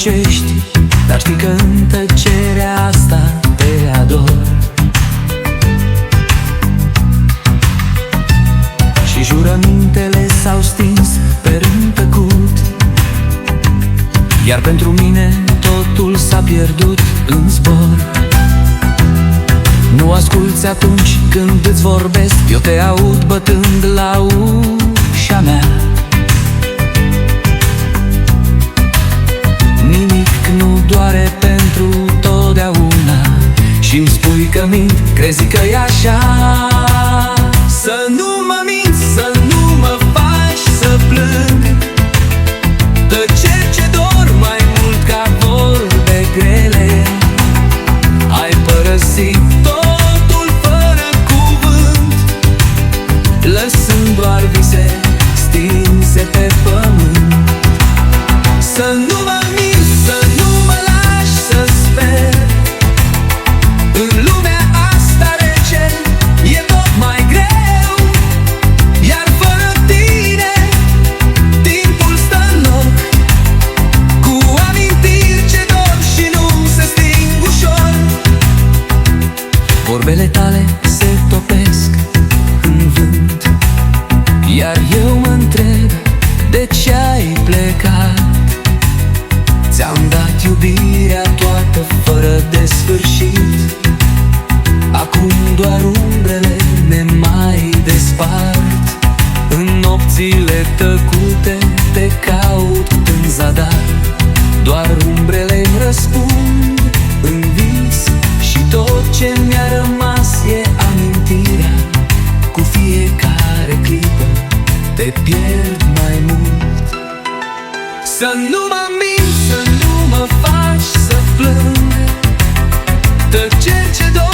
năucești, dar știi că în tăcerea asta te ador. Și jurămintele s-au stins pe rând tăcut, iar pentru mine totul s-a pierdut în zbor. Nu asculți atunci când îți vorbesc, eu te aud bătând la ușa mea. Nimic nu doare pentru totdeauna și-mi spui că mint, crezi că e așa. Să nu mă minți, să nu mă faci să plâng, tăceri ce dor mai mult ca vorbe grele. Ai părăsit totul fără cuvânt, lăsând doar vise stinse pe pământ. Să nu mă minți, să nu mă lași să sper, în lumea asta rece e tot mai greu, iar fără tine timpul stă în loc, cu amintiri ce dor și nu se sting ușor. Vorbele tale se topesc în vânt, iar eu mă întreb de ce ai plecat. Ți-am dat iubirea toată fără de sfârșit, acum doar umbrele ne mai despart. În nopțile tăcute te caut în zadar, doar umbrele-mi răspund în vis, și tot ce mi-a rămas e amintirea. Cu fiecare clipă te pierd mai mult. Să nu mă minți, să nu mă faci să plâng, tăceri ce dor